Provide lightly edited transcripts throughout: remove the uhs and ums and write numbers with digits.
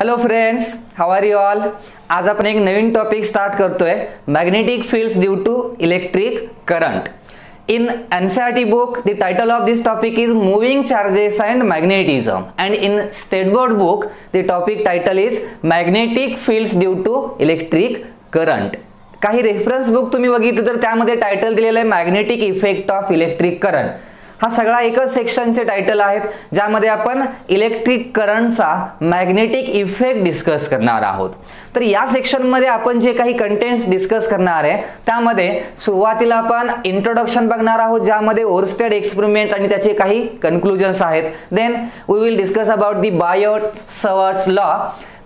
Hello friends, how are you all. आज आपण एक नवीन टॉपिक स्टार्ट करतोय, magnetic fields due to electric current. In NCERT book, the title of this topic is Moving Charges and Magnetism, and in State Board book, the topic title is Magnetic Fields Due to Electric Current. काही reference book तुम्ही बघितलं तर त्यामध्ये title दिलेलं आहे magnetic effect of electric current. हा सगळा एकच सेक्शनचे टायटल आहेत ज्यामध्ये आपण इलेक्ट्रिक करंटचा मॅग्नेटिक इफेक्ट डिस्कस करणार आहोत. तर या सेक्शन मध्ये आपण जे काही कंटेंट्स डिस्कस करणार आहे त्यामध्ये सुरुवातीला आपण इंट्रोडक्शन बघणार आहोत ज्यामध्ये ओरस्टेड एक्सपेरिमेंट आणि त्याचे काही कन्क्लुजन्स आहेत. Then we will discuss about the Biot Savart's law.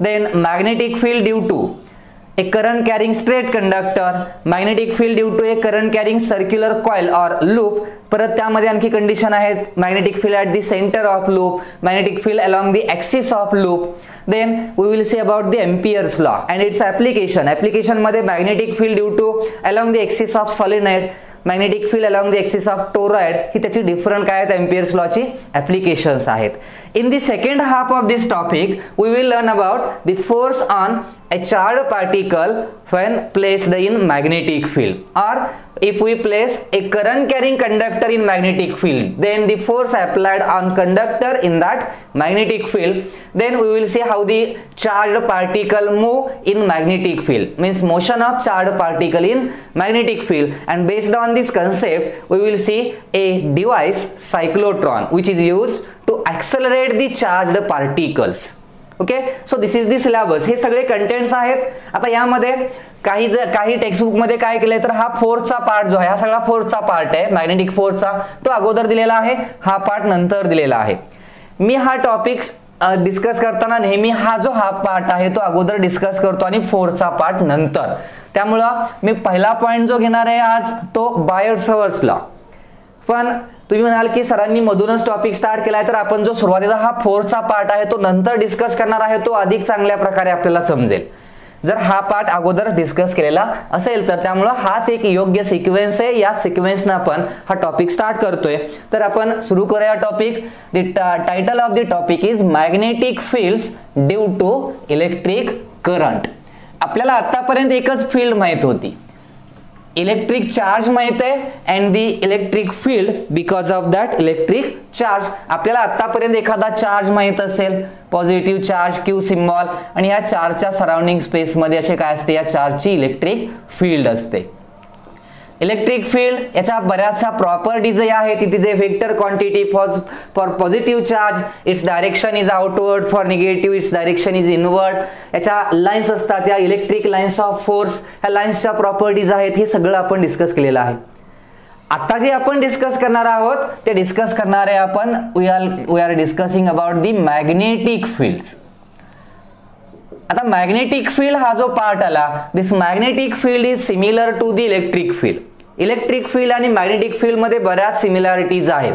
Then magnetic field due to a current carrying straight conductor, magnetic field due to a current carrying circular coil or loop. परत त्यामध्ये आणखी condition आहेत, magnetic field at the center of loop, magnetic field along the axis of loop. Then we will see about the Ampere's law and its application. Application मध्ये magnetic field due to along the axis of solenoid, magnetic field along the axis of toroid, ही त्याची different काय आहेत Ampere's law ची applications आहेत. In the second half of this topic we will learn about the force on a charged particle when placed in magnetic field, or if we place a current carrying conductor in magnetic field, then the force applied on conductor in that magnetic field. Then we will see how the charged particle move in magnetic field, means motion of charged particle in magnetic field. And based on this concept we will see a device, cyclotron, which is used to accelerate the charged particles. Okay, so this is the syllabus. हे सगळे contents आहेत. आता यामध्ये काही textbook मध्ये काय केलंय तर हा फोर्सचा पार्ट जो आहे, हा सगळा फोर्सचा पार्ट आहे, मॅग्नेटिक फोर्सचा, तो अगोदर दिलेला आहे, हा पार्ट नंतर दिलेला आहे. मी हा टॉपिक्स डिस्कस करताना नेहमी हा पार्ट आहे तो अगोदर डिस्कस करतो आणि फोर्सचा पार्ट नंतर. त्यामुळं मी पहिला पॉइंट जो घेणार आहे आज तो बायोट-सवर्ट्स लॉ. पण तुम्ही म्हणाल की सरांनी मधूनच टॉपिक स्टार्ट केलाय तर आपण जो सुरुवातीचा हा फोर्सचा पार्ट आहे तो नंतर डिस्कस करणार आहे, तो अधिक चांगल्या प्रकारे आपल्याला समजेल जर हा पार्ट अगोदर डिस्कस केलेला असेल तर. त्यामुळे हाच एक योग्य सिक्वेन्स आहे. या सिक्वेन्सने आपण हा टॉपिक स्टार्ट करतोय. तर आपण सुरू करूया topic. The title of the topic is magnetic fields due to electric current. आपल्याला आतापर्यंत एकच फील्ड माहित होती, इलेक्ट्रिक चार्ज माहित आहे and the electric field because of that electric charge. आपल्याला आतापर्यंत एखादा चार्ज माहित असेल, पॉझिटिव्ह चार्ज, क्यू सिम्बॉल, आणि या चार्जच्या सराउंडिंग स्पेस मध्ये असे काय असते, या चार्जची इलेक्ट्रिक फील्ड असते. इलेक्ट्रिक फील्ड याच्या बऱ्याचशा प्रॉपर्टीज आहेत. It is a vector quantity for positive charge, its direction is outward, for negative its direction is inward. याच्या लाईन्स असतात, या इलेक्ट्रिक लाईन्स ऑफ फोर्स, ह्या लाईन्सच्या प्रॉपर्टीज आहेत. हे सगळं आपण डिस्कस केलेलं आहे. आता जे आपण डिस्कस करणार आहोत ते डिस्कस करणार आहे आपण we are discussing about the magnetic fields. आता मॅग्नेटिक फील्ड हा जो पार्ट आला, this magnetic field is similar to the electric field. Electric field आणि मॅग्नेटिक फील्ड मध्ये बऱ्याच सिमिलॅरिटीज आहेत.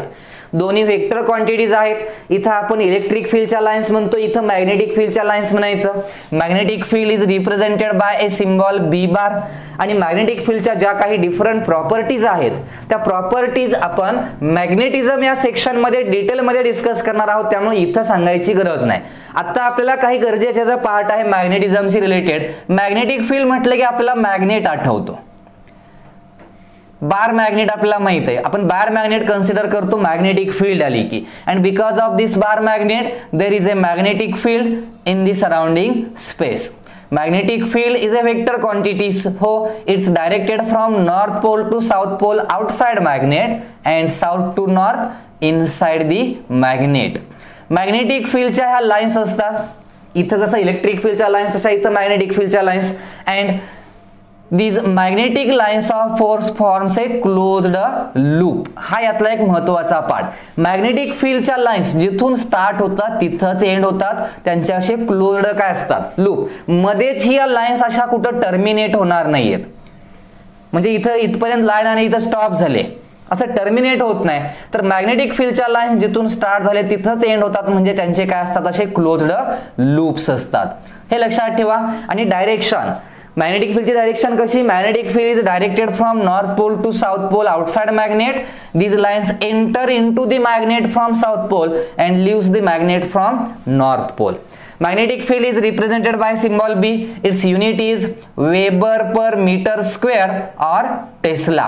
दोन्ही वेक्टर क्वांटिटीज आहेत. इथं आपण इलेक्ट्रिक फील्डच्या लाईन्स म्हणतो, इथं मॅग्नेटिक फील्डच्या लाईन्स म्हणायचं. Magnetic field is represented by a symbol B bar. आणि मॅग्नेटिक फील्डच्या ज्या काही डिफरंट प्रॉपर्टीज आहेत त्या प्रॉपर्टीज आपण मॅग्नेटिझम या सेक्शन मध्ये डिटेलमध्ये डिस्कस करणार आहोत, त्यामुळे इथं सांगायची गरज नाही. आता आपल्याला काही गरजेचे जो पार्ट आहे मॅग्नेटिझमशी रिलेटेड, मॅग्नेटिक फील्ड म्हटलं की आपल्याला मॅग्नेट आठवतो. बार मॅग्नेट आपल्याला माहित आहे, आपण बार मॅग्नेट कन्सिडर करतो मॅग्नेटिक फील्ड आली की. And because of this bar magnet there is a magnetic field in the surrounding space. Magnetic field is a vector quantity, so it's directed from north pole to south pole outside magnet and south to north inside the magnet. Magnetic field च्या ह्या lines असतात. इथं जसं electric फील्डच्या lines तशा इथं magnetic फील्डच्या lines. And these magnetic lines of force forms a closed loop. हा यातला एक महत्त्वाचा पार्ट. मॅग्नेटिक फील्डच्या लाईन्स जिथून स्टार्ट होतात तिथंच एंड होतात, त्यांचे असे क्लोज्ड काय असतात, लूप. मध्येच ही लाईन्स अशा कुठं टर्मिनेट होणार नाहीयेत, म्हणजे इथं इथपर्यंत लाईन आणि इथं स्टॉप झाले असं टर्मिनेट होत नाही. तर मॅग्नेटिक फील्डच्या लाईन्स जिथून स्टार्ट झाले तिथंच एंड होतात, म्हणजे त्यांचे काय असतात, असे क्लोज्ड लूप्स असतात. हे लक्षात ठेवा. आणि डायरेक्शन, मॅग्नेटिक फील्डची डायरेक्शन कशी, magnetic field is directed from north pole to south pole outside magnet. these lines enter into the magnet from south pole and leaves the magnet from north pole. Magnetic field is represented by symbol B. Its unit is Weber per meter square or Tesla.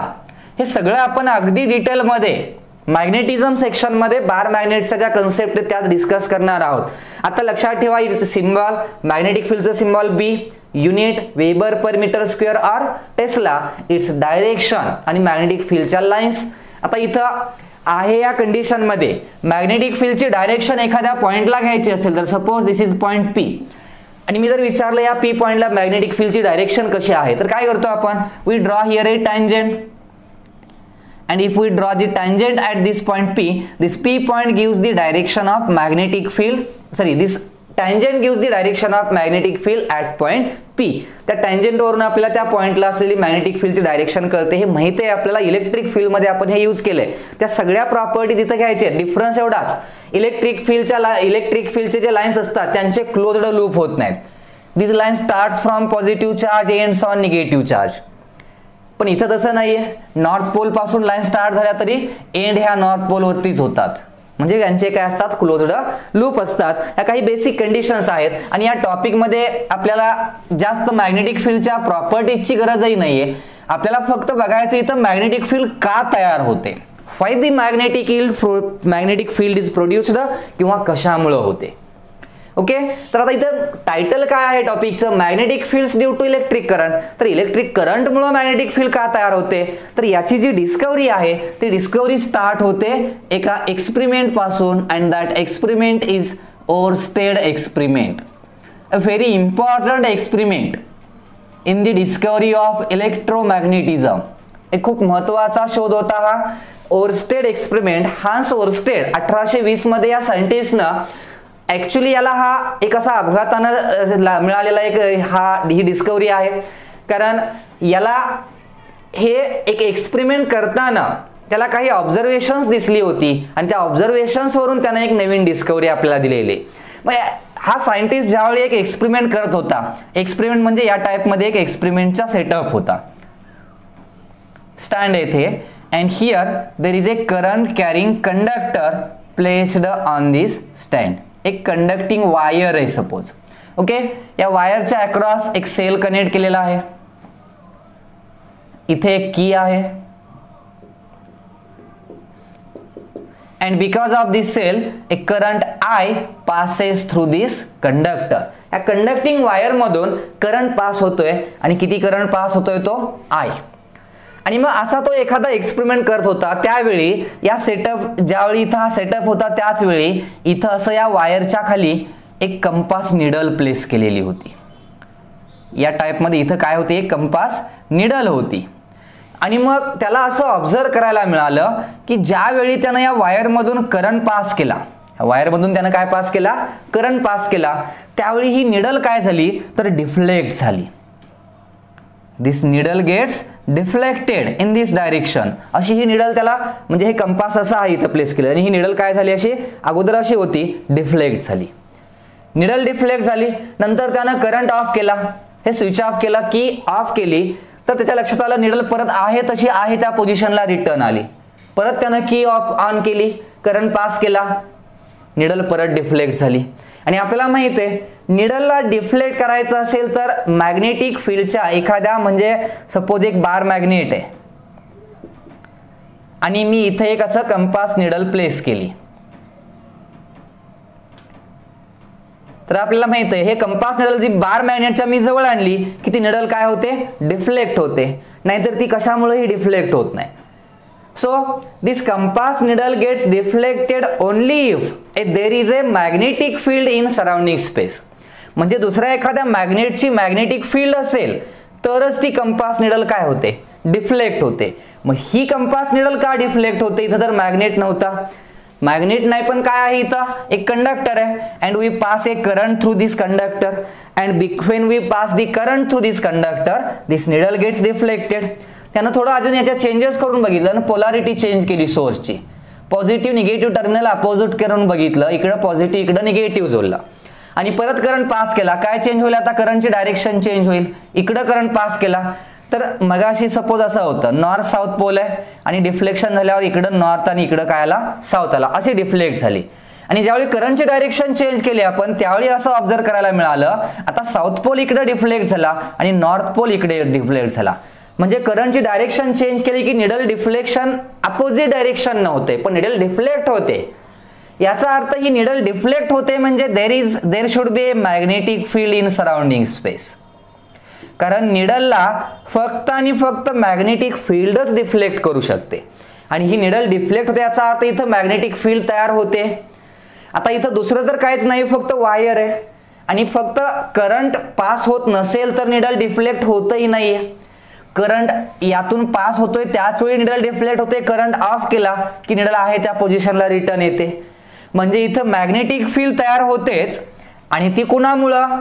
हे सगळं आपण अगदी detail मध्ये magnetism section मध्ये बार मॅग्नेटच्या ज्या concept आहेत त्यात discuss करणार आहोत. आता लक्षात ठेवा इथे सिम्बॉल मॅग्नेटिक फील्डचा symbol B, unit weber per metre square और टेस्ला, इट्स डायरेक्शन आणि मॅग्नेटिक फील्डच्या लाईन्स. आता इथं आहे या कंडिशन मध्ये मॅग्नेटिक फील्डची डायरेक्शन एखाद्या पॉइंटला घ्यायची असेल तर suppose this is point P आणि मी जर विचारलं या P पॉइंटला मॅग्नेटिक फील्डची डायरेक्शन कशी आहे तर काय करतो आपण, we draw here a tangent and if we draw the tangent at this point P, this P point gives the direction of magnetic field, sorry, this tangent gives the direction of magnetic field at point P. त्या tangent वरून आपल्याला त्या पॉइंटला असलेली magnetic फील्डची direction कळते. हे माहिती आहे आपल्याला, इलेक्ट्रिक फील्ड मध्ये आपण हे यूज केले. त्या सगळ्या प्रॉपर्टी तिथे घ्यायचे. डिफरन्स एवढाच, इलेक्ट्रिक फील्डचे जे लाईन्स असतात त्यांचे क्लोज्ड लूप होत नाहीत. This line starts from positive charge ends on negative charge. पण इथं तसं नाहीये, नॉर्थ पोल पासून लाईन स्टार्ट झाल्या तरी एंड ह्या नॉर्थ पोल वरतीच होतात. म्हणजे यांचे काय असतात, क्लोज्ड लूप असतात. या काही बेसिक कंडिशन्स आहेत आणि या टॉपिक मध्ये आपल्याला जास्त मॅग्नेटिक फील्डच्या प्रॉपर्टीजची गरजही नाहीये. आपल्याला फक्त बघायचं इथं मॅग्नेटिक फील्ड का तयार होते, why the magnetic field is produced किंवा कशामुळे होते. ओके, तर आता इथं टायटल काय आहे टॉपिकचं, magnetic fields due to electric current. तर इलेक्ट्रिक करंटमुळे मॅग्नेटिक फील्ड का तयार होते, तर याची जी डिस्कवरी आहे ती डिस्कवरी स्टार्ट होते एका एक्सपेरिमेंट पासून and that experiment is Oersted experiment, a very important experiment in the discovery of electromagnetism. एक खूप महत्वाचा शोध होता हा ओरस्टेड एक्सपेरिमेंट. हान्स ओरस्टेड 1820 मध्ये या सायंटिस्टनं ऍक्च्युली याला हा एक असा अपघातानं मिळालेला ही डिस्कवरी आहे. कारण याला हे एक एक्सपेरिमेंट करताना त्याला काही ऑब्झर्वेशन्स दिसली होती आणि त्या ऑब्झर्वेशन्स वरून त्याने एक नवीन डिस्कवरी आपल्याला दिलेली. मग हा सायंटिस्ट ज्यावेळी एक एक्सपेरिमेंट करत होता, एक्सपेरिमेंट म्हणजे या टाइप मध्ये एक एक्सपेरिमेंटचा सेटअप होता. स्टँड येथे and here there is a current carrying conductor placed on this stand. एक कंडक्टिंग वायर आहे सपोज. ओके, या वायरच्या अक्रॉस एक सेल कनेक्ट केलेला आहे. इथे एक की आहे and because of this cell a current I passes through this conductor. या कंडक्टिंग वायर मधून करंट पास होतोय आणि किती करंट पास होतोय तो I. आणि मग असा तो एखादा एक्सपेरिमेंट करत होता. त्यावेळी या सेटअप, ज्यावेळी इथं हा सेटअप होता त्याच वेळी इथं असं या वायरच्या खाली एक कंपास निडल प्लेस केलेली होती. या टाइप मध्ये इथं काय होती, एक कंपास निडल होती. आणि मग त्याला असं ऑब्झर्व करायला मिळालं की ज्यावेळी त्यानं या वायर मधून करंट पास केला, वायर मधून त्यानं काय पास केला, करंट पास केला, त्यावेळी ही निडल काय झाली तर डिफ्लेक्ट झाली. This needle gets deflected in this direction. अशी ही निडल त्याला, म्हणजे हे कंपास असं आहे इथं प्लेस केलं आणि ही निडल काय झाली, अशी अगोदर अशी होती, डिफ्लेक्ट झाली. निडल डिफ्लेक्ट झाली. नंतर त्यानं करंट ऑफ केला, हे स्विच ऑफ केला, की ऑफ केली तर त्याच्या लक्षात आलं निडल परत आहे तशी आहे त्या पोझिशनला रिटर्न आली. परत त्यानं की ऑफ ऑन केली, करंट पास केला, निडल परत डिफ्लेक्ट झाली. आणि आपल्याला माहित आहे निडलला डिफ्लेक्ट करायचं असेल तर मॅग्नेटिक फील्डच्या एखाद्या, म्हणजे सपोज एक बार मॅग्नेट आहे आणि मी इथे एक असं कंपास निडल प्लेस केली, तर आपल्याला माहित आहे हे कंपास निडल जी बार मॅग्नेटच्या मी जवळ आणली की ती निडल काय होते, डिफ्लेक्ट होते. नाहीतर ती कशामुळेही डिफ्लेक्ट होत नाही. So this compass needle gets deflected only if there is a magnetic field in surrounding space. म्हणजे दुसऱ्या एखाद्या मॅग्नेटची मॅग्नेटिक फील्ड असेल तरच ती कंपास निडल काय होते, डिफ्लेक्ट होते. मग ही कंपास निडल का डिफ्लेक्ट होते, इथं तर मॅग्नेट नव्हता. मॅग्नेट नाही पण काय आहे, इथं एक कंडक्टर आहे and we pass a current through this conductor and when we pass the current through this conductor this needle gets deflected. त्यानं थोडं अजून याच्या चेंजेस करून बघितलं आणि पोलॅरिटी चेंज केली सोर्सची. पॉझिटिव्ह निगेटिव्ह टर्मिनल अपोजिट करून बघितलं, इकडं पॉझिटिव्ह इकडं निगेटिव्ह जोडलं आणि परत करंट पास केला. काय चेंज होईल आता, करंटची डायरेक्शन चेंज होईल. इकडं करंट पास केला तर मगाशी सपोज असं होतं नॉर्थ साऊथ पोल आहे आणि डिफ्लेक्शन झाल्यावर इकडं नॉर्थ आणि इकडं काय आला, साऊथ आला, अशी डिफ्लेक्ट झाली. आणि ज्यावेळी करंटची डायरेक्शन चेंज केली आपण त्यावेळी असं ऑब्झर्व करायला मिळालं, आता साऊथ पोल इकडे डिफ्लेक्ट झाला आणि नॉर्थ पोल इकडे डिफ्लेक्ट झाला. म्हणजे करंटची डायरेक्शन चेंज केली की निडल डिफ्लेक्शन अपोजिट डायरेक्शन नव्हते पण निडल डिफ्लेक्ट होते. याचा अर्थ ही निडल डिफ्लेक्ट होते म्हणजे there should be A magnetic field in surrounding space. कारण निडलला फक्त आणि फक्त मॅग्नेटिक फील्डच डिफ्लेक्ट करू शकते आणि ही निडल डिफ्लेक्ट होते याचा अर्थ इथं मॅग्नेटिक फील्ड तयार होते. आता इथं दुसरं तर काहीच नाही, फक्त वायर आहे आणि फक्त करंट पास होत नसेल तर निडल डिफ्लेक्ट होतही नाहीये. करंट यातून पास होतोय त्याच वेळी निडल डिफ्लेक्ट होते. करंट ऑफ केला की निडल आहे त्या पोझिशनला रिटर्न येते. म्हणजे इथं मॅग्नेटिक फील्ड तयार होतेच आणि ती कुणामुळं,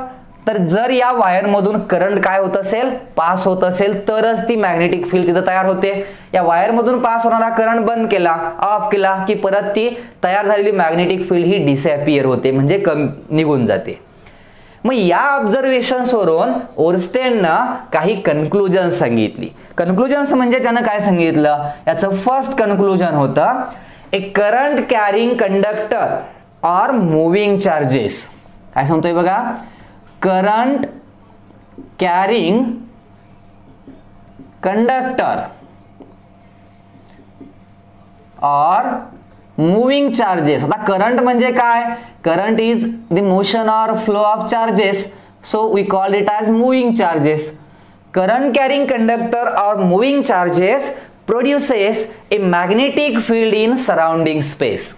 तर जर या वायर मधून करंट काय होत असेल, पास होत असेल तरच ती मॅग्नेटिक फील्ड तिथं तयार होते. या वायर मधून पास होणारा करंट बंद केला, ऑफ केला की परत ती तयार झालेली मॅग्नेटिक फील्ड ही डिसअपियर होते म्हणजे निघून जाते. मग या ऑब्झर्वेशन्स वरून ओर्स्टेननं काही कन्क्लुजन सांगितली. कन्क्लुजन्स म्हणजे त्यानं काय सांगितलं, याचं फर्स्ट कन्क्लुजन होतं a current carrying conductor or moving charges. काय सांगतोय बघा, करंट कॅरिंग कंडक्टर और मूविंग चार्जेस. आता करंट म्हणजे काय, करंट इज द मोशन और flow of charges, so we call it as moving charges. Current carrying conductor और moving charges produces a magnetic field in surrounding space.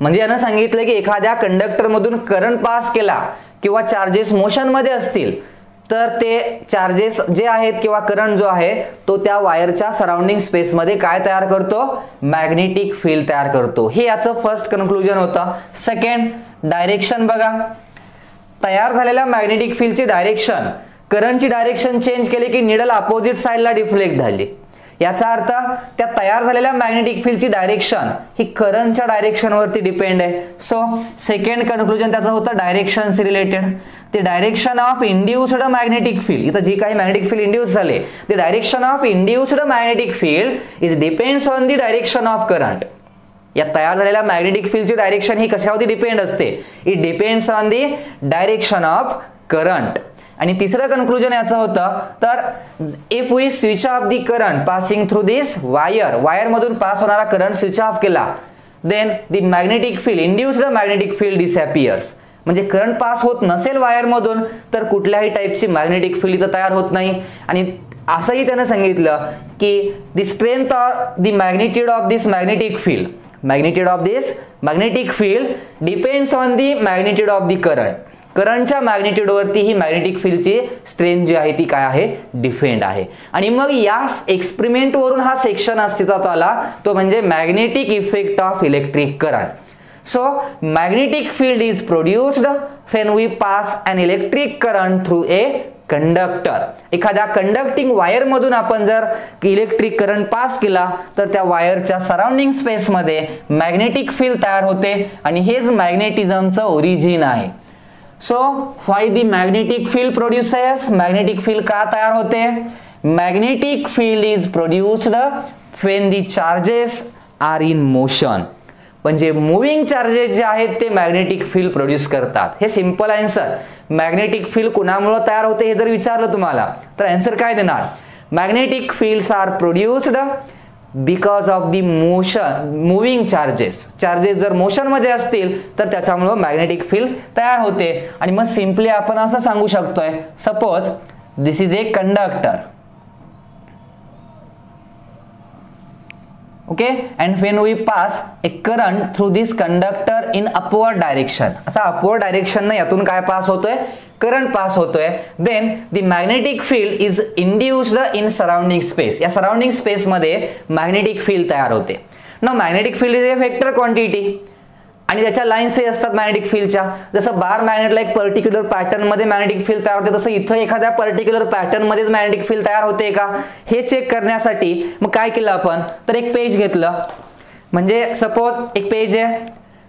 म्हणजे यानं सांगितलं की एखाद्या कंडक्टर मधून करंट पास केला किंवा चार्जेस मोशन मध्ये असतील तर ते चार्जेस जे आहेत किंवा करंट जो आहे तो त्या वायरच्या सराउंडिंग स्पेस मध्ये काय तयार करतो, मॅग्नेटिक फील्ड तयार करतो. हे याचं फर्स्ट कन्क्लुजन होतं. सेकंड, डायरेक्शन बघा, तयार झालेल्या मॅग्नेटिक फील्डची डायरेक्शन, करंटची डायरेक्शन चेंज केली की निडल अपोजिट साइडला डिफ्लेक्ट झाली. याचा अर्थ त्या तयार झालेल्या मॅग्नेटिक फील्डची डायरेक्शन ही करंटच्या डायरेक्शन वरती डिपेंड आहे. सो सेकंड कन्क्लुजन त्याचं होतं डायरेक्शन्स रिलेटेड. ते direction of induced magnetic field, इथं जी काही मॅग्नेटिक फील्ड इंड्यूस झाले ते direction of induced magnetic field is depends on the direction of current. या तयार झालेल्या मॅग्नेटिक फील्डची डायरेक्शन ही कशावरती डिपेंड असते, it depends on the direction of current. आणि तिसरं कन्क्लुजन याचं होतं, तर if we switch off the current passing through this wire मधून पास होणारा करंट स्विच ऑफ केला then the magnetic field induced magnetic field disappears. म्हणजे करंट पास होत नसेल वायर मधून तर कुठल्याही टाईपची मॅग्नेटिक फील्ड इथं तयार होत नाही. आणि असंही त्यानं सांगितलं की the strength or the magnitude of this magnetic field, magnitude of this magnetic field depends on the magnitude of the current. करंटच्या मॅग्निट्यूड वरती ही मॅग्नेटिक फील्डची स्ट्रेंथ जी आहे ती काय आहे, डिपेंड आहे. आणि मग या एक्सपेरिमेंट वरून हा सेक्शन अस्तित्वात आला तो म्हणजे magnetic effect of electric current. So magnetic field is produced when we pass an electric current through a conductor. एखाद्या कंडक्टिंग वायर मधून आपण जर इलेक्ट्रिक करंट पास केला तर त्या वायरच्या सराउंडिंग स्पेस मध्ये मॅग्नेटिक फील्ड तयार होते आणि हेच मॅग्नेटिझमचं ओरिजिन आहे. So why the magnetic field produces, magnetic field का तयार होते, magnetic field is produced when the charges are in motion. म्हणजे मुव्हिंग चार्जेस जे आहेत ते मॅग्नेटिक फील्ड प्रोड्यूस करतात. हे सिंपल आन्सर. मॅग्नेटिक फील्ड कुणामुळे तयार होते हे जर विचारलं तुम्हाला तर आन्सर काय देणार, magnetic fields are produced because of the motion, moving charges. Charges जर मोशन मध्ये असतील तर त्याच्यामुळे मॅग्नेटिक फील्ड तयार होते. आणि मग सिंपली आपण असं सांगू शकतोय, suppose this is a conductor, okay, and when we pass a current through this conductor in upward direction, असा upward direction ने यातून काय पास होतोय, करंट पास होतोय, then the magnetic field is induced in surrounding space. या surrounding space मध्ये magnetic field तयार होते. Now magnetic field is a vector quantity आणि त्याच्या लाईन्स हे असतात मॅग्नेटिक फील्डच्या. जसं बार मॅग्नेटला एक पर्टिक्युलर पॅटर्न मध्ये मॅग्नेटिक फील्ड तयार होते तसं इथं एखाद्या पर्टिक्युलर पॅटर्न मध्येच मॅग्नेटिक फील्ड तयार होते का हे चेक करण्यासाठी मग काय केलं आपण, तर एक पेज घेतलं. म्हणजे सपोज एक पेज आहे,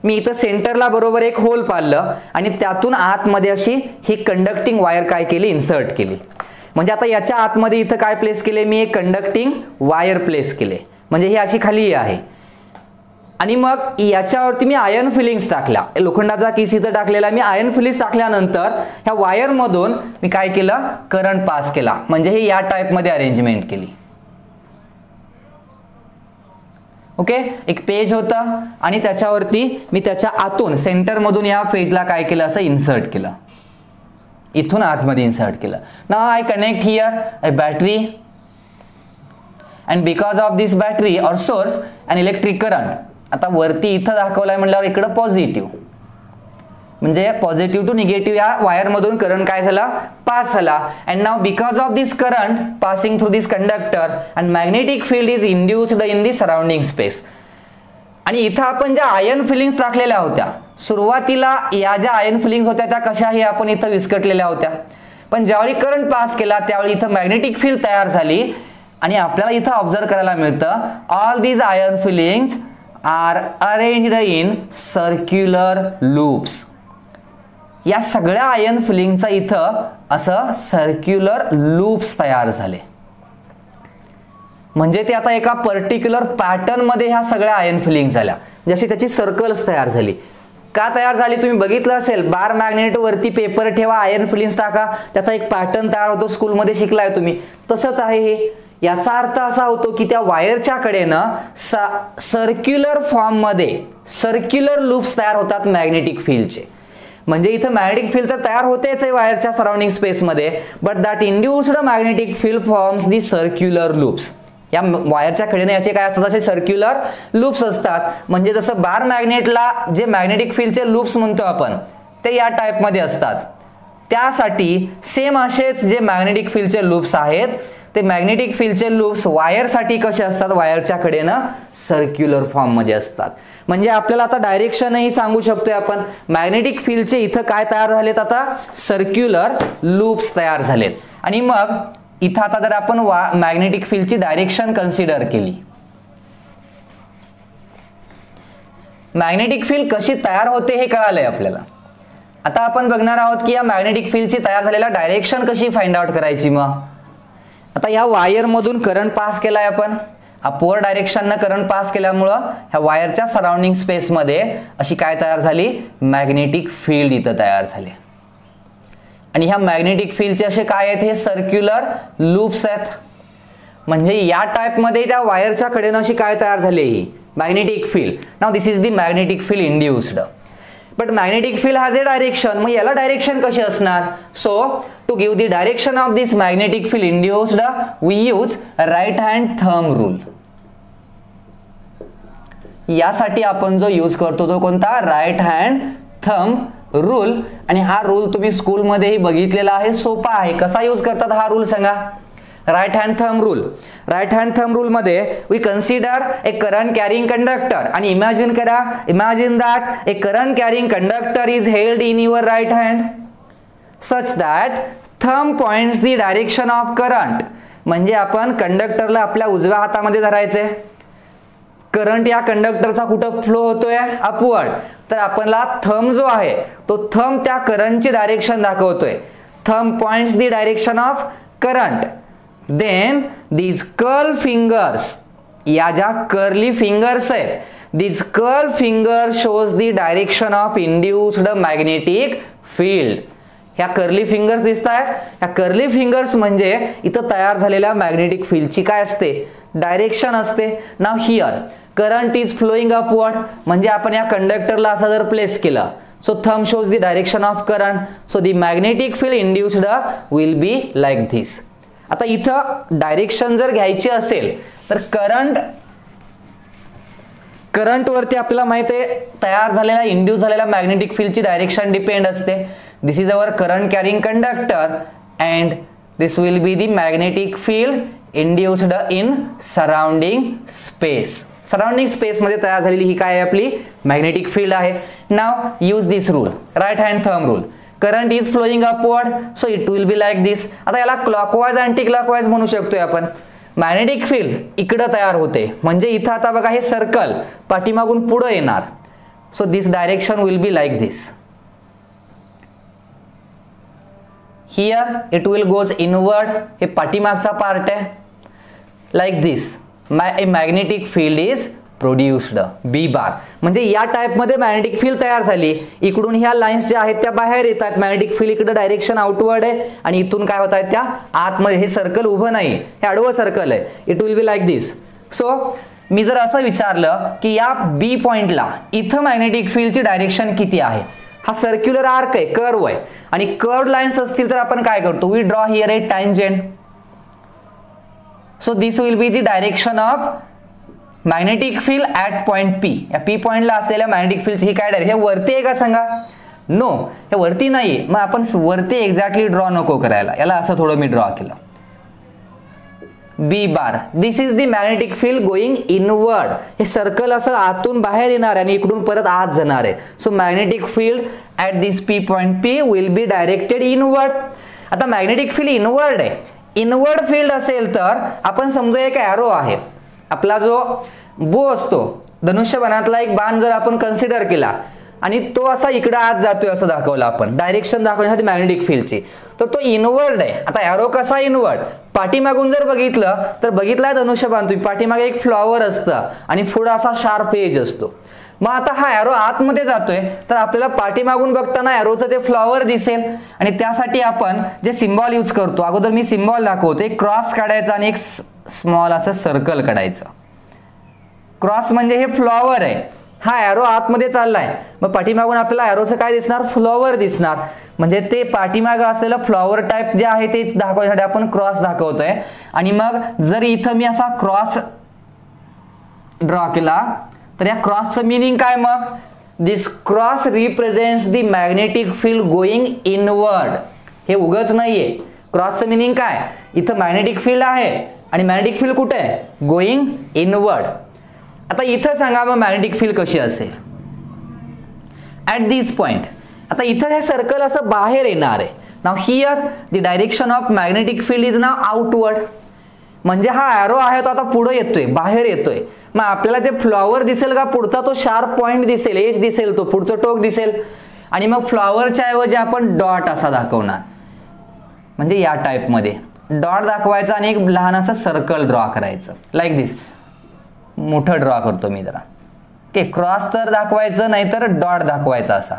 मी इथं सेंटरला बरोबर एक होल पाडलं आणि त्यातून आतमध्ये अशी ही कंडक्टिंग वायर काय केली, इन्सर्ट केली. म्हणजे आता याच्या आतमध्ये इथं काय प्लेस केले, मी एक कंडक्टिंग वायर प्लेस केले. म्हणजे ही अशी खाली आहे आणि मग याच्यावरती मी आयर्न फिलिंग्स टाकल्या, लोखंडाचा किस इथं टाकलेला, मी आयर्न फिलिंग्स टाकल्यानंतर ह्या वायर मधून मी काय केलं, करंट पास केला, म्हणजे हे या टाइप मध्ये अरेंजमेंट केली. ओके, एक पेज होतं आणि त्याच्यावरती मी त्याच्या आतून सेंटर मधून या पेजला काय केलं, असं इन्सर्ट केलं, इथून आतमध्ये इन्सर्ट केलं. Now I connect here a battery and because of this battery or source and electric current. आता वरती इथं दाखवलाय म्हटल्यावर इकडं पॉझिटिव्ह, म्हणजे पॉझिटिव्ह टू निगेटिव्ह या वायर मधून करंट काय झाला, पास झाला. And now because of this current passing through this conductor and magnetic field is induced in the surrounding space. आणि इथं आपण ज्या आयर्न फिलिंग्स टाकलेल्या होत्या, सुरुवातीला या ज्या आयर्न फिलिंग्स होत्या त्या कशाही आपण इथं विस्कटलेल्या होत्या, पण ज्यावेळी करंट पास केला त्यावेळी इथं मॅग्नेटिक फील्ड तयार झाली. आणि आपल्याला इथं ऑब्झर्व करायला मिळतं, all these iron filings are arranged in circular loops. या सगळ्या आयर्न फिलिंगचा इथं असं सर्क्युलर लूप्स तयार झाले, म्हणजे ते आता एका पर्टिक्युलर पॅटर्न मध्ये ह्या सगळ्या आयर्न फिलिंग झाल्या, जशी त्याची सर्कल्स तयार झाली. का तयार झाली तुम्ही बघितलं असेल, बार मॅग्नेट वरती पेपर ठेवा, आयर्न फिलिंग्स टाका, त्याचा एक पॅटर्न तयार होतो, स्कूलमध्ये शिकलाय तुम्ही, तसंच आहे हे. याचा अर्थ असा होतो की त्या वायरच्या कडेनं सर्क्युलर फॉर्म मध्ये सर्क्युलर लूप्स तयार होतात मॅग्नेटिक फील्डचे. म्हणजे इथं मॅग्नेटिक फील्ड तर तयार होतेच आहे वायरच्या सराउंडिंग स्पेस मध्ये, but that induced magnetic field forms the circular loops. या वायरच्या कडेने याचे काय असतात, असे सर्क्युलर लूप्स असतात. म्हणजे जसं बार मॅग्नेटला जे मॅग्नेटिक फील्डचे लूप्स म्हणतो आपण, ते या टाइप मध्ये असतात. त्यासाठी सेम असेच जे मॅग्नेटिक फील्डचे लूप्स आहेत, ते मॅग्नेटिक फील्डचे लूप्स वायरसाठी कसे असतात, वायरच्या कडेनं सर्क्युलर फॉर्म मध्ये असतात. म्हणजे आपल्याला आता डायरेक्शनही सांगू शकतोय आपण, मॅग्नेटिक फील्डचे इथं काय तयार झालेत, आता सर्क्युलर लूप्स तयार झालेत. आणि मग इथं आता जर आपण मॅग्नेटिक फील्डची डायरेक्शन कन्सिडर केली, मॅग्नेटिक फील्ड कशी तयार होते हे कळालंय आपल्याला. आता आपण बघणार आहोत की या मॅग्नेटिक फील्डची तयार झालेल्या डायरेक्शन कशी फाइंड आउट करायची. मग आता या वायर मधून करंट पास केलाय आपण, अपवर्ड डायरेक्शननं करंट पास केल्यामुळं ह्या वायरच्या सराउंडिंग स्पेस मध्ये अशी काय तयार झाली, मॅग्नेटिक फील्ड इथं तयार झाली. आणि ह्या मॅग्नेटिक फील्डचे असे काय आहेत, हे सर्क्युलर लूप्स आहेत. म्हणजे या टाइप मध्ये त्या वायरच्या कडेनं अशी काय तयार झाली, ही magnetic field. Now this is the magnetic field induced. But magnetic field has a direction, मग याला डायरेक्शन कशी असणार. So to give the direction of this magnetic field induced we use right hand thumb rule. यासाठी आपण जो use करतो तो कोणता, राईट हँड थंब रूल. आणि हा रूल तुम्ही स्कूल मध्येही बघितलेला आहे, सोपा आहे. कसा यूज करतात हा रूल सांगा, right hand thumb rule. Right hand thumb rule मध्ये we consider a current carrying conductor, आणि इमॅजिन करा, imagine that a current carrying conductor is held in your right hand such that thumb points the direction of current. म्हणजे आपण कंडक्टरला आपल्या उजव्या हातामध्ये धरायचे, current या कंडक्टरचा कुठं फ्लो होतोय, अपवर्ड. तर आपल्याला थंब जो आहे तो थंब त्या करंटची डायरेक्शन दाखवतोय. Thumb points the direction of current. Then these curl fingers, या ज्या कर्ली फिंगर्स आहेत, these curl finger shows the direction of induced magnetic field. ह्या कर्ली फिंगर्स दिसत आहेत, ह्या कर्ली फिंगर्स म्हणजे इथं तयार झालेल्या मॅग्नेटिक फील्डची काय असते, डायरेक्शन असते. Now here current is flowing upward, म्हणजे आपण या कंडक्टरला असं जर प्लेस केलं, so thumb shows the direction of current, so the magnetic field induced will be like this. आता इथं डायरेक्शन जर घ्यायची असेल तर करंट वरती आपल्याला माहिती आहे तयार झालेल्या इंड्यूस झालेल्या मॅग्नेटिक फील्डची डायरेक्शन डिपेंड असते. This is our current carrying conductor and this will be the magnetic field induced in surrounding space. Surrounding space मध्ये तयार झालेली ही काय आहे, आपली मॅग्नेटिक फील्ड आहे. Now use this rule, right hand thumb rule. Current is flowing upward, so it will be like this. आता याला clockwise anti clockwise म्हणू शकतोय आपण. मॅग्नेटिक फील्ड इकडं तयार होते, म्हणजे इथं आता बघा हे सर्कल पाठीमागून पुढे येणार, so this direction will be like this. Here it will goes inward, हे पाठीमागचा पार्ट आहे, like this. A magnetic field is produced, B bar. म्हणजे या टाईपमध्ये मॅग्नेटिक फील्ड तयार झाली. इकडून ह्या लाईन्स ज्या आहेत त्या बाहेर येतात, मॅग्नेटिक फील्ड इकडे डायरेक्शन आउटवर्ड आहे आणि इथून काय होत आहेत त्या आतमध्ये. हे सर्कल उभं नाही, हे आडवं सर्कल आहे. It will be like this. So मी जर असं विचारलं की या बी पॉइंटला इथं मॅग्नेटिक फील्डची डायरेक्शन किती आहे, हा सर्क्युलर आर्क आहे, कर्व आहे आणि कर्व लाईन्स असतील तर आपण काय करतो, we draw here a tangent. So this will be the direction of magnetic field at point P. या पी पॉइंटला असलेल्या मॅग्नेटिक फील्डची ही काय डायरेक्शन, हे वरती आहे का सांगा, नो हे वरती नाही. मग आपण वरती एक्झॅक्टली ड्रॉ नको करायला, याला असं थोडं मी ड्रॉ केलं. B bar, this is the magnetic field going inward. हे सर्कल असं आतून बाहेर येणार आहे आणि इकडून परत आत जाणार आहे. So magnetic field at this P point P will be directed inward. आता मॅग्नेटिक फील्ड इनवर्ड आहे. इनवर्ड फील्ड असेल तर आपण समजा एक ॲरो आहे, आपला जो बो असतो धनुष्यबाणातला एक बाण जर आपण कन्सिडर केला आणि तो असा इकडे आत जातोय असं दाखवलं आपण, डायरेक्शन दाखवण्यासाठी मॅग्नेटिक फील्डची, तर तो इनवर्ड आहे. आता ॲरो कसा इनवर्ड, पाठीमागून जर बघितलं तर बघितलाय धनुष्यबाण तुम्ही, पाठीमागे एक फ्लॉवर असतं आणि पुढे असा शार्प एज असतो. मग आता हा ॲरो आतमध्ये जातोय तर आपल्याला पाठीमागून बघताना ॲरोचं ते फ्लॉवर दिसेल आणि त्यासाठी आपण जे सिम्बॉल यूज करतो, अगोदर मी सिम्बॉल दाखवतो, एक क्रॉस काढायचा आणि एक स्मॉल असं सर्कल काढायचं. क्रॉस म्हणजे हे फ्लॉवर आहे, हा ॲरो आतमध्ये चाललाय, मग पाठीमागून आपल्याला ॲरोचं काय दिसणार, फ्लॉवर दिसणार. म्हणजे ते पाठीमागं असलेलं फ्लॉवर टाईप जे आहे ते दाखवण्यासाठी आपण क्रॉस दाखवतोय. आणि मग जर इथं मी असा क्रॉस ड्रॉ केला तर या क्रॉसचं मिनिंग काय, मग this cross represents the magnetic field going inward. हे उगच नाहीये, क्रॉसचं मिनिंग काय, इथं मॅग्नेटिक फील्ड आहे आणि मॅग्नेटिक फील्ड कुठे आहे, गोइंग इनवर्ड. आता इथं सांगा मग मॅग्नेटिक फील्ड कशी असेल ॲट दिस पॉइंट. आता इथं हे सर्कल असं बाहेर येणार आहे. Now here the direction of magnetic field is now outward. म्हणजे हा ॲरो आहे तो आता पुढे येतोय, बाहेर येतोय. मग आपल्याला ते फ्लॉवर दिसेल का, पुढचा तो शार्प पॉइंट दिसेल, एज दिसेल, तो पुढचं टोक दिसेल. आणि मग फ्लॉवरच्या ऐवजी आपण डॉट असा दाखवणार. म्हणजे या टाईपमध्ये डॉट दाखवायचा आणि एक लहान असं सर्कल ड्रॉ करायचं, लाईक दिस. मोठं ड्रॉ करतो मी जरा, ओके. क्रॉस तर दाखवायचं नाही तर डॉट दाखवायचा असा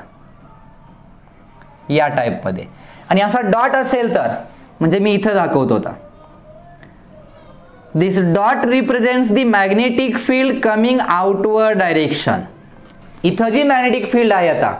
या टाईपमध्ये. आणि असा डॉट असेल तर म्हणजे मी इथं दाखवतो होता, this dot represents the magnetic field coming outward direction. इथं जी मॅग्नेटिक फील्ड आहे आता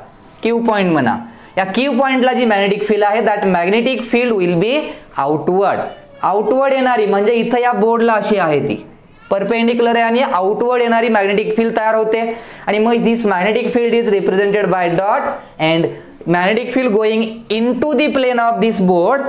क्यू पॉइंट म्हणा, या क्यू पॉइंटला जी मॅग्नेटिक फील्ड आहे that magnetic field will B outward. Outward येणारी म्हणजे इथं या बोर्डला अशी आहे ती परपेंडिक्युलर आहे आणि आउटवर्ड येणारी मॅग्नेटिक फील्ड तयार होते. आणि मग this magnetic field is represented by dot and magnetic field going into the plane of this board,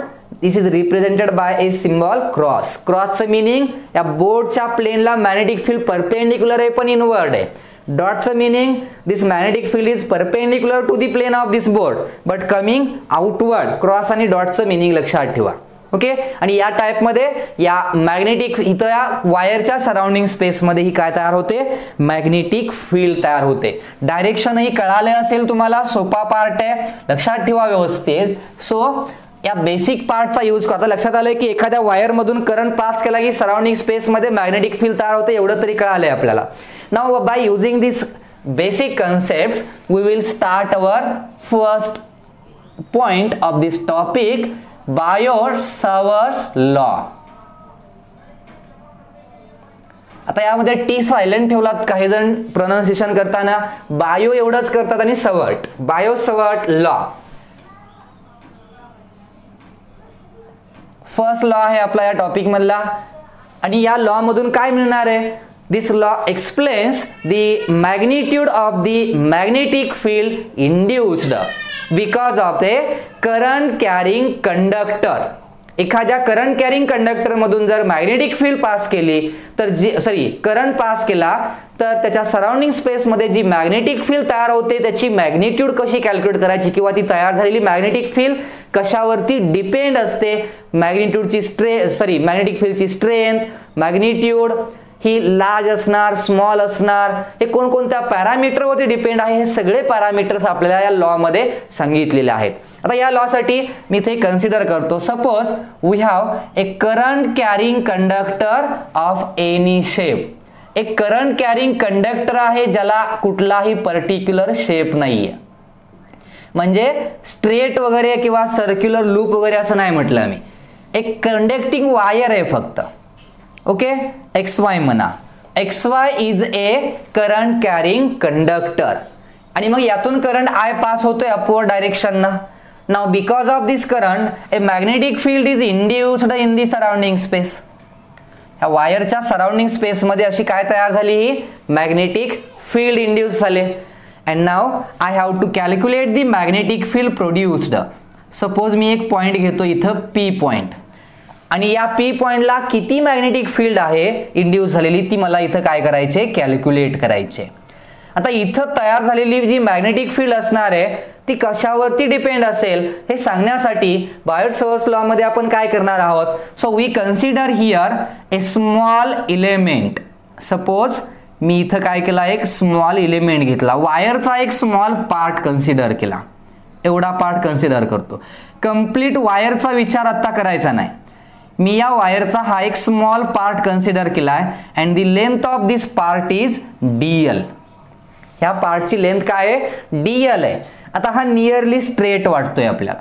this is represented by a symbol cross. क्रॉसचं मिनिंग या बोर्डच्या प्लेनला मॅग्नेटिक फील्ड परपेंडिक्युलर आहे पण इनवर्ड आहे. डॉटचं meaning this magnetic field is perpendicular to the plane of this board but coming outward. Cross आणि डॉटचं मिनिंग लक्षात ठेवा, ओके. आणि या टाईपमध्ये या मॅग्नेटिक इथं या वायरच्या सराउंडिंग स्पेसमध्ये ही काय तयार होते, मॅग्नेटिक फील्ड तयार होते. डायरेक्शनही कळाले असेल तुम्हाला, सोपा पार्ट आहे, लक्षात ठेवा व्यवस्थित. सो या बेसिक पार्टचा यूज करता लक्षात आलंय की एखाद्या वायर मधून करंट पास केला की सराउंडिंग स्पेस मध्ये मॅग्नेटिक फील्ड तयार होते, एवढं तरी कळालंय आपल्याला. Now by using this basic concepts we will start our first point of this topic, Biot Savart's law. आता यामध्ये टी सायलेंट ठेवलात, काही जण प्रोनाउन्सिएशन करताना बायो एवढंच करतात आणि सवर्ट, बायो-सावर्ट लॉ. फर्स्ट लॉ आहे आपला या टॉपिक मधला. आणि या लॉ मधून काय मिळणार आहे, this law explains the magnitude of the magnetic field induced because of a current carrying conductor. एखाद्या करंट कॅरिंग कंडक्टर मधून जर मॅग्नेटिक फील्ड पास केली तर करंट पास केला तर त्याच्या सराउंडिंग स्पेस मध्ये जी मॅग्नेटिक फील्ड तयार होते त्याची मॅग्निट्यूड कशी कॅल्क्युलेट करायची किंवा ती तयार झालेली मॅग्नेटिक फील्ड कशावरती डिपेंड असते, मॅग्नेटिक फील्डची स्ट्रेंथ, मॅग्निट्यूड ही लार्ज असणार, स्मॉल असणार, हे कोणकोणत्या पॅरामीटरवरती डिपेंड आहे, हे सगळे पॅरामीटर्स आपल्याला या लॉ मध्ये सांगितलेले आहेत. आता या लॉ साठी मी इथे कन्सिडर करतो, suppose we have a current carrying conductor of any shape. एक करंट कॅरिंग कंडक्टर आहे ज्याला कुठलाही पर्टिक्युलर शेप नाहीये, म्हणजे स्ट्रेट वगैरे किंवा सर्क्युलर लूप वगैरे असं नाही म्हटलं मी, एक कंडक्टिंग वायर आहे फक्त. ओके, XY म्हणा, XY is a current carrying conductor. आणि मग यातून करंट I पास होतोय अपवर्ड डायरेक्शन ना. Now because of this current a magnetic field is induced in the surrounding space. ह्या वायरच्या सराउंडिंग स्पेस मध्ये अशी काय तयार झाली, ही मॅग्नेटिक फील्ड इंड्यूस झाले. And now I have to calculate the magnetic field produced. Suppose मी एक पॉइंट घेतो इथं P पॉइंट, आणि या P पॉइंटला किती मॅग्नेटिक फील्ड आहे इंड्यूस झालेली ती मला इथं काय करायचे, कॅल्क्युलेट करायचे. आता इथं तयार झालेली जी मॅग्नेटिक फील्ड असणार आहे ती कशावरती डिपेंड असेल हे सांगण्यासाठी बायोट-सवर्स लॉ मध्ये आपण काय करणार आहोत. So we consider here a small element. Suppose मी इथं काय केला, एक स्मॉल इलेमेंट घेतला, वायरचा एक स्मॉल पार्ट कन्सिडर केला, एवढा पार्ट कन्सिडर करतो. कंप्लीट वायरचा विचार आता करायचा नाही, मी या वायरचा हा एक स्मॉल पार्ट कन्सिडर केलाय and the length of this part is DL. ह्या पार्टची लेंथ काय आहे, DL आहे. आता हा नियरली स्ट्रेट वाटतोय आपल्याला,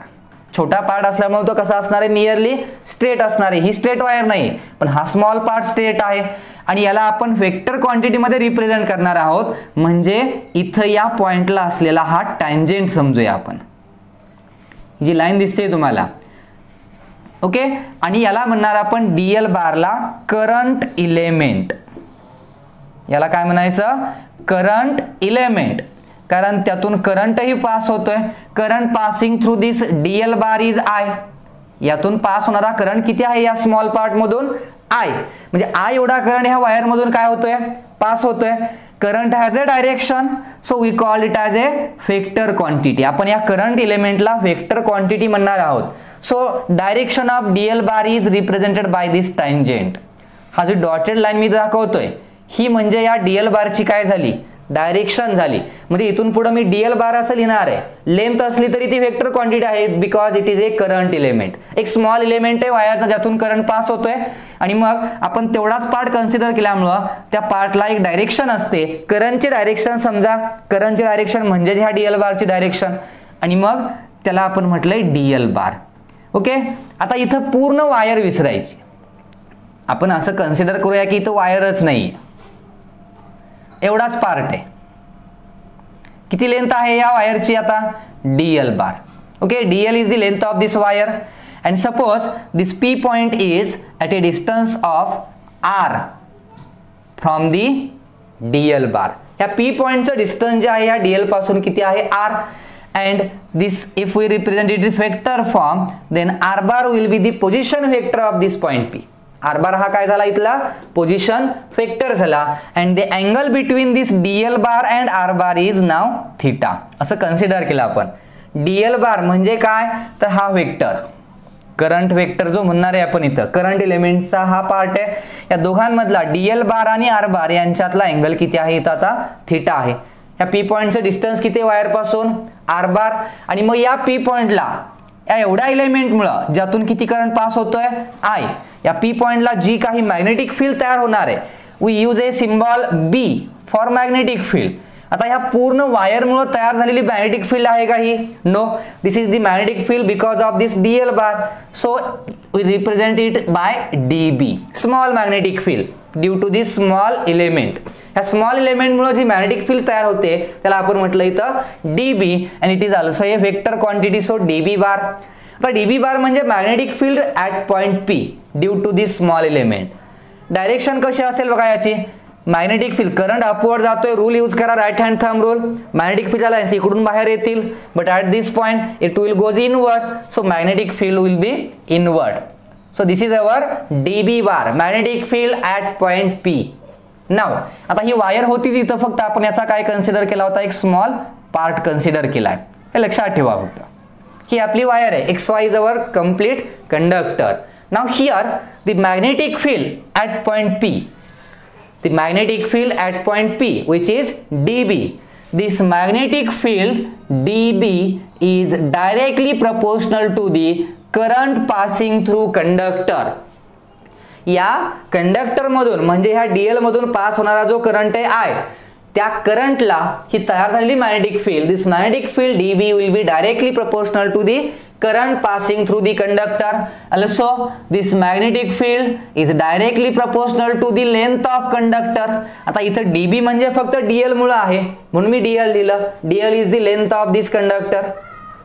छोटा पार्ट असल्यामुळे तो कसा असणार आहे, नियरली स्ट्रेट असणार आहे. ही स्ट्रेट वायर नाही पण हा स्मॉल पार्ट स्ट्रेट आहे आणि याला आपण वेक्टर क्वांटिटी मध्ये रिप्रेझेंट करणार आहोत. म्हणजे इथं या पॉइंटला असलेला हा टँजेंट समजूया आपण, जी लाईन दिसते तुम्हाला. ओके, आणि याला म्हणणार आपण DL बारला करंट इलेमेंट. याला काय म्हणायचं, करंट इलेमेंट, कारण त्यातून करंटही पास होतोय. Current passing through this DL bar is I. यातून पास होणारा करंट किती आहे या स्मॉल पार्ट मधून, I. म्हणजे I एवढा करंट ह्या वायर मधून काय होतोय, पास होतोय. Current has a direction, so we call it as a vector quantity. आपण या करंट इलेमेंटला वेक्टर क्वांटिटी म्हणणार आहोत. So direction of DL bar is represented by this tangent. हा जो डॉटेड लाईन मी दाखवतोय ही म्हणजे या DL बारची काय झाली, डायरेक्शन झाली. म्हणजे इथून पुढे मी DL बार असं लिहिणार आहे, लेंथ असली तरी ती वेक्टर क्वांटिटी आहे because it is a current element. एक स्मॉल इलेमेंट आहे वायरचा ज्यातून करंट पास होतोय आणि मग आपण तेवढाच पार्ट कन्सिडर केल्यामुळं त्या पार्टला एक डायरेक्शन असते. करंटचे डायरेक्शन समजा, करंटचे डायरेक्शन म्हणजे ह्या DL बारची डायरेक्शन आणि मग त्याला आपण म्हटलंय DL बार. ओके, आता इथं पूर्ण वायर विसरायची. आपण असं कन्सिडर करूया की इथं वायरच नाही, एवढाच पार्ट आहे. किती लेंथ आहे या वायरची आता, DL bar. Okay, DL is the length of this wire and suppose this P point is at a distance of R from the DL बार. ह्या P पॉइंटचं डिस्टन्स जे आहे या DL पासून किती आहे, R. And this, if we represent it in vector form, then R bar will be the position vector of this point P. R bar हा काय झाला इथला, पोझिशन वेक्टर झाला. and the angle between this DL bar and R bar is now theta. असं consider केलं आपण. DL bar म्हणजे काय, तर हा वेक्टर, करंट वेक्टर जो म्हणणार आहे आपण इथं, करंट एलिमेंटचा हा पार्ट आहे. या दोघांमधला DL बार आणि R बार यांच्यातला अँगल किती आहे इथं आता, थीटा आहे. या P पॉइंटचं डिस्टन्स किती वायर पासून, R बार. आणि मग या P पॉइंटला या एवढ्या एलिमेंटमुळे ज्यातून किती करंट पास होतोय, I. या P पॉइंटला जी काही मॅग्नेटिक फील्ड तयार होणार आहे, we use a symbol B for magnetic field. आता ह्या पूर्ण वायरमुळे तयार झालेली मॅग्नेटिक फील्ड आहे का ही, no, this is the magnetic field because of this DL bar. So we represent it by DB, small magnetic field due to this small element. ह्या small एलिमेंटमुळे जी मॅग्नेटिक फील्ड तयार होते त्याला आपण म्हटलं इथं DB and it is also a vector quantity. So DB bar. आता DB बार म्हणजे magnetic field at point P due to this small element. Direction कशी असेल बघा याची, मॅग्नेटिक फील्ड करंट अपवर्ड जातोय, रूल यूज करा, right hand thumb rule. Magnetic फील्डच्या lines इकडून बाहेर येतील but at this point it will goes inward. So magnetic field will be inward. So this is our DB bar, magnetic field at point P. Now आता ही wire होतीच इथं, फक्त आपण याचा काय कन्सिडर केला होता, एक स्मॉल पार्ट कन्सिडर केलाय, हे लक्षात ठेवा फक्त. ही आपली वायर आहे, XY is our complete conductor. Now here the magnetic field at point P, the magnetic field at point P which is DB. This magnetic field DB is directly proportional to the current passing through conductor. या conductor मधून म्हणजे ह्या Diehl मधून pass होणारा जो current आहे I, त्या करंटला ही तयार झालेली मॅग्नेटिक फील्ड, this magnetic field DB will be directly proportional to the current passing through the conductor. Also this magnetic field is directly proportional to the length of conductor. आता इथं dB म्हणजे फक्त dl मुळे आहे म्हणून मी dl लिहिलं. dl is the length of this conductor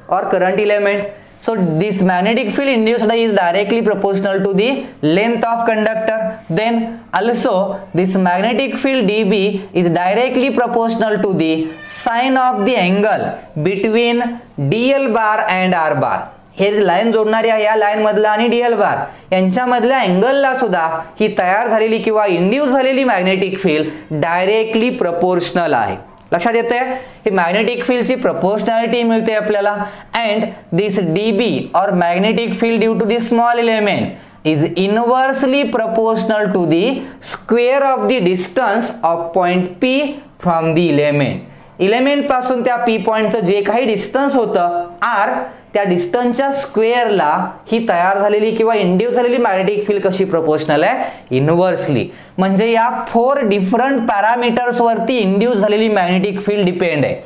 or current element. So this magnetic field induced is directly proportional to the length of conductor. Then also this magnetic field dB is directly proportional to the sine of the angle between dl bar and r bar. हे line जोडणारी आहे, या line मधला आणि Diehl बार यांच्यामधल्या अँगलला सुद्धा ही तयार झालेली किंवा इंड्यूस झालेली मॅग्नेटिक फील्ड डायरेक्टली प्रोपोर्शनल आहे. लक्षात येते, ही मॅग्नेटिक फील्डची प्रोपोर्शनॅलिटी मिळते आपल्याला. अँड दिस डीबी और magnetic field due to this small element is inversely proportional to the square of the distance of point P from the element. Element पासून त्या P पॉइंटचं जे काही डिस्टन्स होतं आर, त्या डिस्टन्सच्या स्क्वेअरला ही तयार झालेली किंवा इंड्यूस झालेली मॅग्नेटिक फील्ड कशी प्रोपोर्शनल आहे, इनवर्सली. म्हणजे या 4 डिफरंट पॅरामीटर्स वरती इंड्यूस झालेली मॅग्नेटिक फील्ड डिपेंड आहे.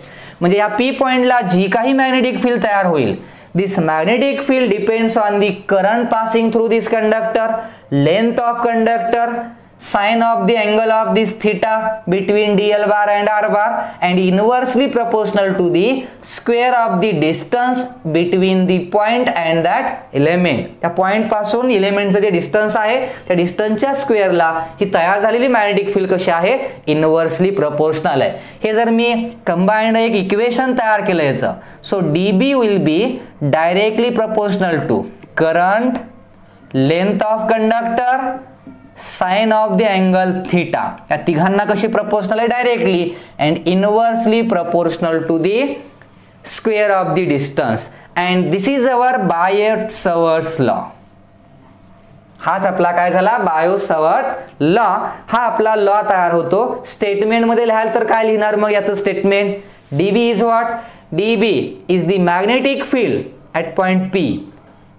म्हणजे या पी पॉइंटला जी काही मॅग्नेटिक फील्ड तयार होईल, this magnetic field depends on the current passing through this conductor, length of conductor, sine of the angle of this theta between dl bar and r bar, and inversely proportional to the square of the distance between the point and that element. त्या point पासून एलिमेंटचं जे distance आहे त्या डिस्टन्सच्या स्क्वेअरला ही तयार झालेली magnetic field कशी आहे, inversely proportional आहे. हे जर मी कंबाइंड एक इक्वेशन तयार केलं याचं, so DB will be directly proportional to current, length of conductor, sine of the angle theta. या तिघांना कशी प्रोपोर्शनल आहे, directly, and inversely proportional to the square of the distance. And this is our Biot Savart's law. हाच आपला काय झाला, बायो-सवर्ट law. हा आपला लॉ तयार होतो. स्टेटमेंट मध्ये लिहाल तर काय लिहिणार मग याचं statement, DB is what, DB is the magnetic field at point P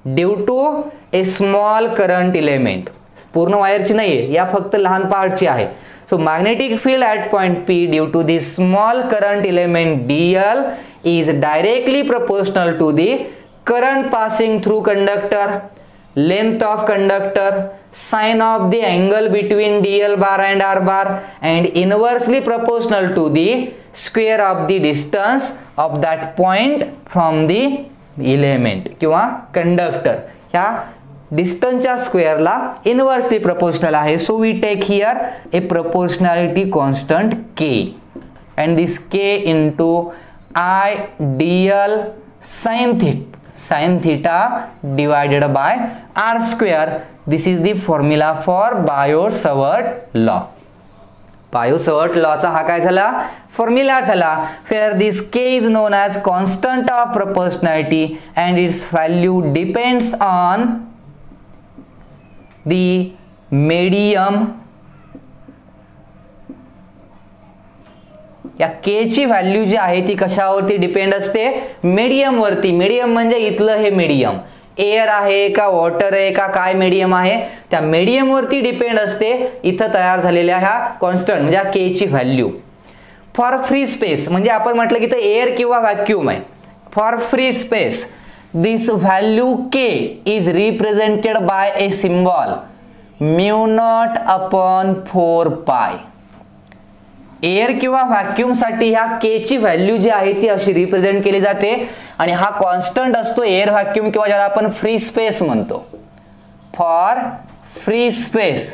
due to a small current element. पूर्ण वायरची नाहीये, या फक्त लहान पार्टची आहे. So magnetic field at point P due to the small current element DL is directly proportional to the current passing through conductor, length of conductor, sine of the angle between DL bar and R bar, and inversely proportional to the square of the distance of that point from the element किंवा conductor. ह्या डिस्टन्सच्या स्क्वेअरला inversely proportional आहे. So we take here a proportionality constant K, and this K into I DL sine theta divided by R square. This is the formula for Biot Savart law. Biot Savart लॉचा हा काय झाला, formula झाला. Here this K is known as constant of proportionality and its value depends on the medium. या के ची value जी आहे ती कशावरती depend असते, मीडियम वरती. मीडियम म्हणजे इथलं हे मीडियम एअर आहे का वॉटर आहे का काय मीडियम आहे, त्या मीडियम वरती डिपेंड असते इथं तयार झालेल्या ह्या कॉन्स्टंट म्हणजे के ची व्हॅल्यू. फॉर फ्री स्पेस म्हणजे आपण म्हटलं की ते एअर किंवा व्हॅक्यूम आहे. For free space this value k is represented by a symbol mu naught upon 4 pi. Air किंवा व्हॅक्यूम साठी ह्या के ची व्हॅल्यू जी आहे ती अशी रिप्रेझेंट केली जाते आणि हा कॉन्स्टंट असतो एअर व्हॅक्यूम किंवा ज्याला आपण फ्री स्पेस म्हणतो. फॉर फ्री स्पेस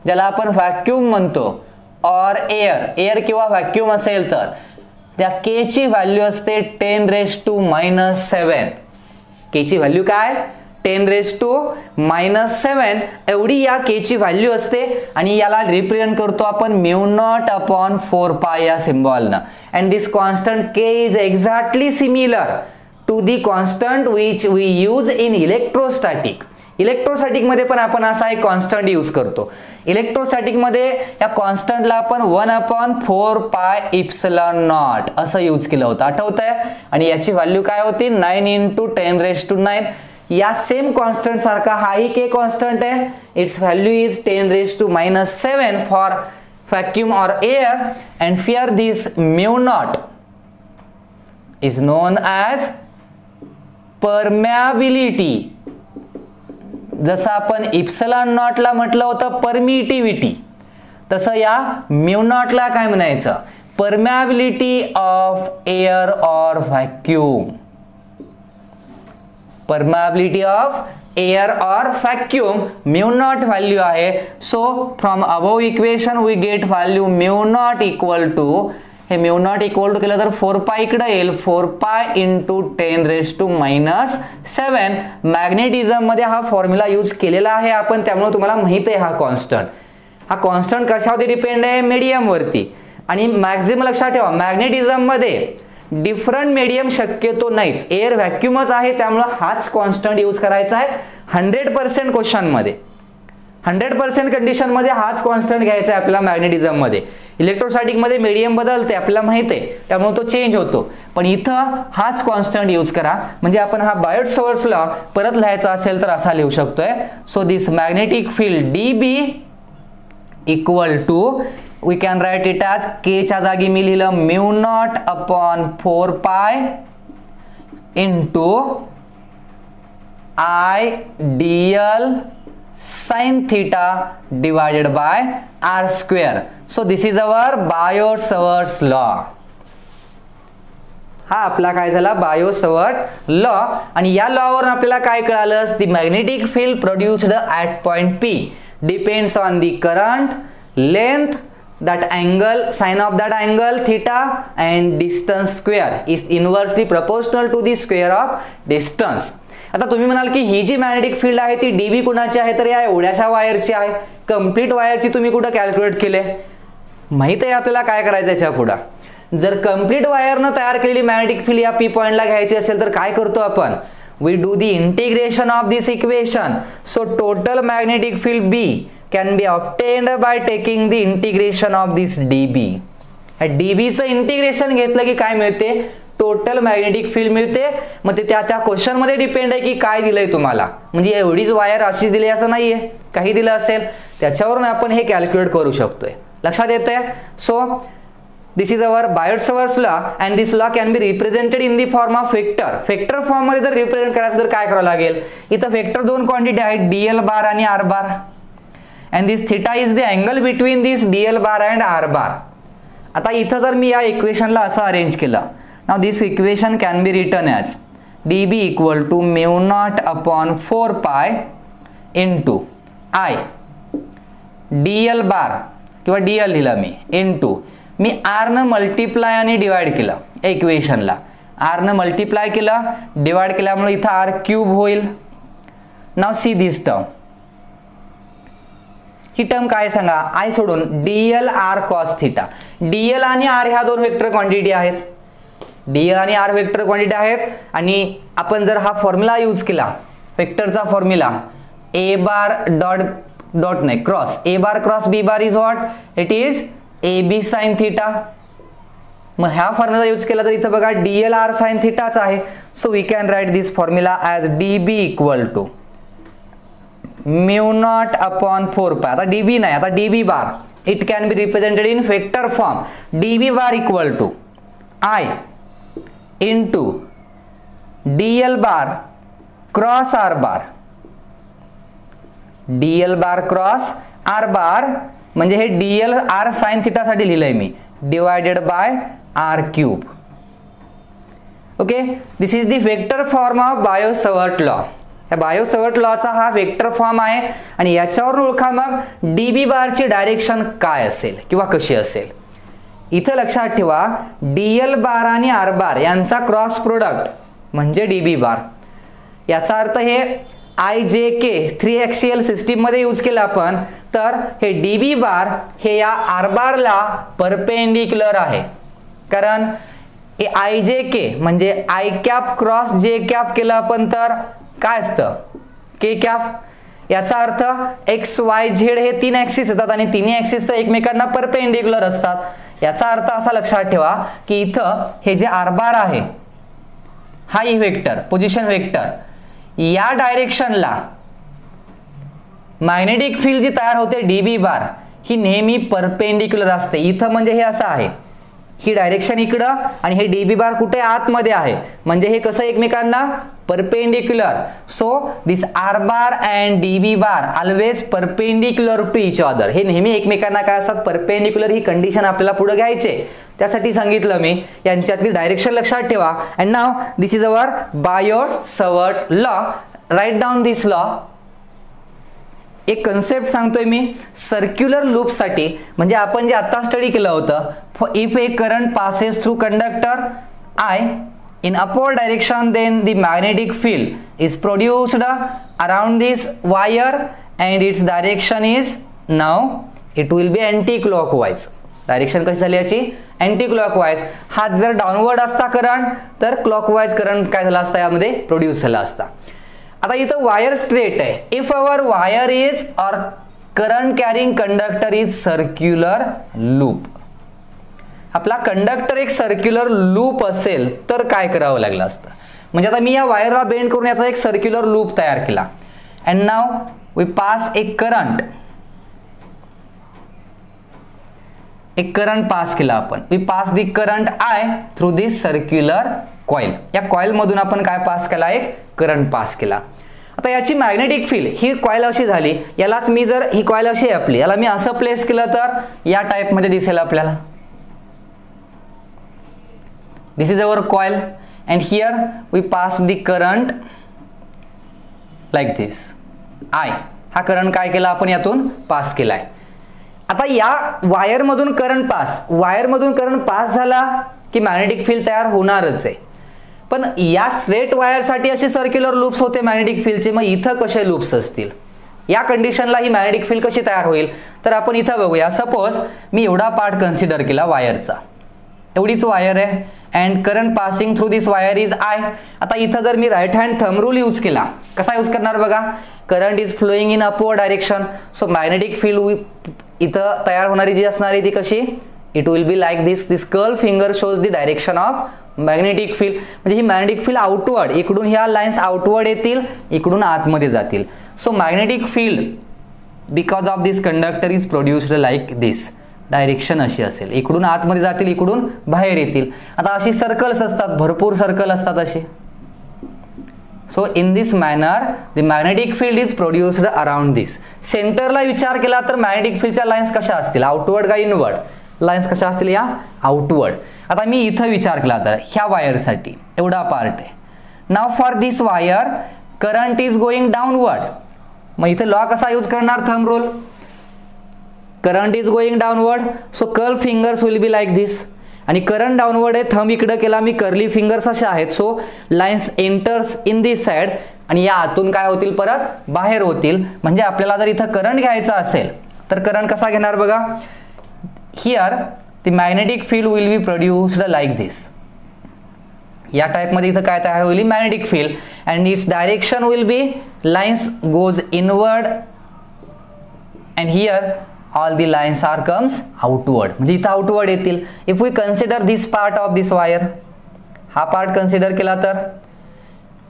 ज्याला आपण व्हॅक्यूम म्हणतो और एअर किंवा व्हॅक्यूम असेल तर त्या के ची व्हॅल्यू असते 10⁻⁻⁷. के ची व्हॅल्यू काय, 10⁻⁻⁷ एवढी या के ची व्हॅल्यू असते आणि याला रिप्रेझेंट करतो आपण म्यू नॉट अपॉन 4 पाय या सिम्बॉलनं. And this constant K is exactly similar to the constant which we use in electrostatic. Electrostatic मध्ये पण आपण असा एक कॉन्स्टंट यूज करतो. इलेक्ट्रोस्टॅटिक मध्ये या कॉन्स्टंटला आपण 1/4 पाय इप्सिलॉन नॉट असं यूज केलं होतं, आठवतंय. आणि याची व्हॅल्यू काय होती, 9 × 10⁻⁹. या सेम कॉन्स्टंट सारखा हाही के कॉन्स्टंट आहे, its value is 10⁻⁷ for vacuum और air and here this mu naught is known as permeability. जसं आपण इप्सिलॉन नॉटला म्हटलं होतं परमिटिव्हिटी, तसं या म्यू नॉटला काय म्हणायचं, परमॅबिलिटी ऑफ एअर और व्हॅक्यूम. परमॅबिलिटी ऑफ एअर और व्हॅक्यूम म्यू नॉट व्हॅल्यू आहे. So from above equation we get value mu naught equal to, हे म्यू नॉट इक्वल टू केलं तर 4 पाय इकडे येईल, 4 पाय इंटू 10⁻⁷. मॅग्नेटिझम मध्ये हा फॉर्म्युला यूज केलेला आहे आपण, त्यामुळे तुम्हाला माहित आहे हा कॉन्स्टंट. हा कॉन्स्टंट कशावरती डिपेंड आहे, मीडियम वरती. आणि मॅक्झिमम लक्षात ठेवा, मॅग्नेटिझम मध्ये डिफरंट मीडियम शक्यतो नाहीच, एअर व्हॅक्यूमच आहे, त्यामुळे हाच कॉन्स्टंट यूज करायचा आहे 100% क्वेश्चन मध्ये. 100% कंडिशन मध्ये हाच कॉन्स्टंट घ्यायचा आहे आपल्याला मॅग्नेटिझम मध्ये. इलेक्ट्रोस्टॅटिक मध्ये मीडियम बदलते आपल्याला माहित आहे, त्यामुळे तो चेंज होतो, पण इथं हाच कॉन्स्टंट यूज करा. म्हणजे आपण हा बायोट-सवर्ट्स लॉ परत लिहायचा असेल तर असा लिहू शकतोय. So this magnetic field DB equal to, we can write it as K च्या जागी मी लिहिलं mu naught upon 4 pi into IDL sin theta divided by r square. So this is our Biot Savart's law. हा आपला काय झाला बायोट-सवर्ट law. आणि या लॉवरून आपल्याला काय कळालं, the magnetic field produced at point P depends on the current, length, that angle, sin of that angle theta and distance square is inversely proportional to the square of distance. आता तुम्ही म्हणाल की ही जी magnetic field आहे ती DB कुणाची आहे, तर या एवढ्याशा वायरची आहे. कंप्लीट वायरची तुम्ही कुठं कॅल्क्युलेट केले, माहित आहे आपल्याला काय करायचं याच्या पुढे. जर कंप्लीट वायरनं तयार केलेली मॅग्नेटिक फील्ड या P पॉइंटला घ्यायची असेल तर काय करतो आपण, we do the integration of this equation. So total magnetic field B can be obtained by taking the integration of this dB. dB चं इंटिग्रेशन घेतलं की काय मिळते, टोटल मॅग्नेटिक फील्ड मिळते. मग ते त्या क्वेश्चन मध्ये डिपेंड आहे की काय दिलंय तुम्हाला, म्हणजे एवढीच वायर अशीच दिली असं नाहीये, काही दिलं असेल त्याच्यावरून आपण हे कॅल्क्युलेट करू शकतोय. लक्षात येतंय. So this is our Biot Savart's law and this law can be represented in the form of vector. Vector form मध्ये जर रिप्रेझेंट करायचं तर काय करावं लागेल, इथं वेक्टर दोन क्वांटिटी आहेत, DL बार आणि R bar. and this theta is the angle between this DL bar and R bar. आता इथं जर मी या इक्वेशनला असं अरेंज केलं, now this equation can be written as dB equal to mu naught upon 4 pi into I DL bar किंवा DL लिहिलं मी into मी R न multiply आणि डिवाइड केलं इक्वेशनला, R न मल्टिप्लाय केलं डिवाइड केल्यामुळे इथं R क्यूब होईल. Now see this term, he term काय सांगा, I सोडून DL R cos theta. DL आणि R ह्या दोन वेक्टर क्वांटिटी आहेत, DL आणि R वेक्टर क्वांटिटी आहेत. आणि आपण जर हा फॉर्म्युला यूज केला, वेक्टरचा formula A bar dot dot नाही cross, A bar cross B bar is what, it is AB sin theta. मग ह्या फॉर्म्युला यूज केला तर इथं बघा DL R sin thetaच आहे. So we can write this formula as DB equal to mu naught upon 4 pi. आता DB नाही, आता DB bar, it can be represented in vector form. DB bar equal to I into DL bar cross R bar. DL bar cross R bar म्हणजे हे DL R sin theta साठी लिहिलंय मी, divided by R cube. Okay, this is the vector form of Biot Savart law. या बायोट-सवर्ट लॉचा हा vector form आहे. आणि याच्यावर ओळखा मग DB बारची डायरेक्शन काय असेल किंवा कशी असेल. इथं लक्षात ठेवा DL बार आणि R बार यांचा क्रॉस प्रोडक्ट म्हणजे DB बार. याचा अर्थ हे IJK 3 एक्सियल सिस्टीम मध्ये यूज केलं आपण, तर हे DB बार हे या R बारला परपेंडिक्युलर आहे. कारण हे IJK म्हणजे I cap cross J cap केलं आपण तर काय असतं K कॅप. याचा अर्थ XYZ हे 3 ऍक्सिस येतात आणि तिन्ही ऍक्सिस तर एकमेकांना परपेंडिक्युलर असतात. याचा अर्थ असा लक्षात ठेवा की इथं हे जे R बार आहे हा वेक्टर पोझिशन वेक्टर, या डायरेक्शनला मॅग्नेटिक फील्ड जी तयार होते डीबी बार ही नेहमी परपेंडिक्युलर असते. इथं म्हणजे हे असं आहे, ही डायरेक्शन इकडं आणि हे डीबी बार कुठे आतमध्ये आहे, म्हणजे हे कसं एकमेकांना perpendicular. So this R bar and DB bar always perpendicular to each other. हे नेहमी एकमेकांना काय असतात, परपेंडिक्युलर. ही कंडिशन आपल्याला पुढे घ्यायचे, त्यासाठी सांगितलं मी. यांच्यातली डायरेक्शन लक्षात ठेवा. And now this is our Biot Savart law. Write down this law. एक कन्सेप्ट सांगतोय मी सर्क्युलर लूप साठी, म्हणजे आपण जे आता स्टडी केलं होतं. If A current passes through conductor I in upward direction, then the magnetic field is produced around this wire and its direction is, now it will be anti-clockwise. Direction कशी झाली याची, अँटी क्लॉकवाईज. हा जर downward असता current तर clockwise current काय झाला असता, यामध्ये प्रोड्यूस झाला असता. आता इथं वायर स्ट्रेट आहे. इफ अवर वायर इज और current carrying conductor is circular loop. आपला कंडक्टर एक सर्क्युलर लूप असेल तर काय करावं लागलं असतं, म्हणजे आता मी या वायरला बेंड करून याचा एक सर्क्युलर लूप तयार केला. अँड नाव वी पास एक करंट पास केला आपण. We pass the current I through this circular coil. या कॉइल मधून आपण काय पास केला, एक करंट पास केला. आता याची मॅग्नेटिक फील्ड, ही कॉइल अशी झाली, यालाच मी जर ही कॉइल अशी आहे आपली, याला मी असं प्लेस केलं तर या टाइप मध्ये दिसेल आपल्याला. This is our coil and here we pass the current like this. I हा करंट काय केला आपण यातून पास केलाय. आता या वायर मधून करंट पास झाला की मॅग्नेटिक फील्ड तयार होणारच आहे. पण या स्ट्रेट वायर साठी असे सर्क्युलर लूप्स होते मॅग्नेटिक फील्डचे. मग इथं कसे लूप्स असतील, या कंडिशनला ही मॅग्नेटिक फील्ड कशी तयार होईल, तर आपण इथं बघूया. सपोज मी एवढा पार्ट कन्सिडर केला वायरचा, एवढीच वायर आहे and current passing through this wire is I. आता इथं जर मी right hand thumb rule use केला, कसा यूज करणार बघा. Current is flowing in upward direction, so magnetic field इथं तयार होणारी जी असणारी ती कशी, it will be like this. This curl finger shows the direction of magnetic field. म्हणजे ही मॅग्नेटिक फील्ड आउटवर्ड, इकडून ह्या लाईन्स आउटवर्ड येतील, इकडून आतमध्ये जातील. So magnetic field because of this conductor is produced like this. Direction अशी असेल, इकडून आतमध्ये जातील, इकडून बाहेर येतील. आता अशी सर्कल्स असतात, भरपूर सर्कल असतात असे. So in this manner the magnetic field is produced around this. सेंटरला विचार केला तर मॅग्नेटिक फील्डच्या लाईन्स कशा असतील, आउटवर्ड का इनवर्ड. लाईन्स कशा असतील, या आउटवर्ड. आता मी इथं विचार केला तर ह्या वायरसाठी एवढा पार्ट आहे. Now for this wire current is going downward. मग इथे लॉ कसा यूज करणार, thumb rule. Current is going downward, so curl fingers will be like this. आणि करंट डाऊनवर्ड आहे, थंब इकडे केला मी, कर्ली फिंगर्स अशा आहेत. So lines enters in this side आणि या आतून काय होतील, परत बाहेर होतील. म्हणजे आपल्याला जर इथं करंट घ्यायचा असेल तर करंट कसा घेणार बघा. Here the magnetic field will be produced like this. या टाइप मध्ये इथं काय तयार होईल, magnetic field. And its direction will be lines goes inward and here all the lines are comes outward. म्हणजे इथं आउटवर्ड येतील. If we consider this part of this wire, हा पार्ट कन्सिडर केला तर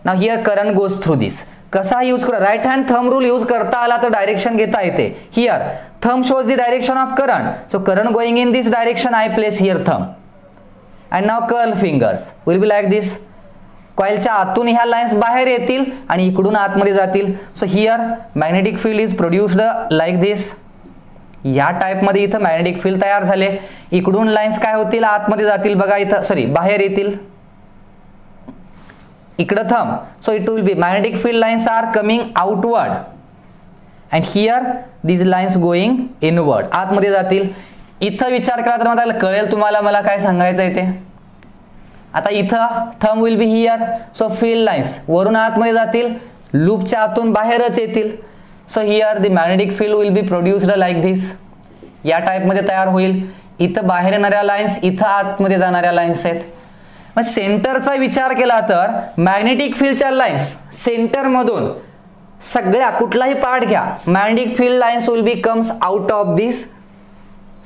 now here current goes through this. कसा use करा, right hand thumb rule use करता आला तर डायरेक्शन घेता येते. Here thumb shows the direction of current, so current going in this direction, I place here thumb and now curl fingers will be like this. कॉइलच्या आतून ह्या lines बाहेर येतील आणि इकडून आतमध्ये जातील. So here magnetic field is produced like this. या टाइप मध्ये इथं मॅग्नेटिक फील्ड तयार झाले. इकडून लाईन्स काय होतील, आतमध्ये जातील बघा, इथं सॉरी बाहेर येतील, इकडं thumb. So it will be magnetic field lines are coming outward and here these lines going inward, आतमध्ये जातील. इथं विचार केला तर मला कळेल तुम्हाला मला काय सांगायचं आहे ते. आता इथं thumb will be here, so field lines वरून आतमध्ये जातील, लूपच्या आतून बाहेरच येतील. So here the magnetic field will be produced like this. या टाइप मध्ये तयार होईल. इथं बाहेर येणाऱ्या लाईन्स, इथं आतमध्ये जाणाऱ्या लाईन्स आहेत. मग सेंटरचा विचार केला तर मॅग्नेटिक फील्डच्या लाईन्स सेंटर मधून सगळ्या कुठलाही पार्ट घ्या, magnetic field lines will be comes out of this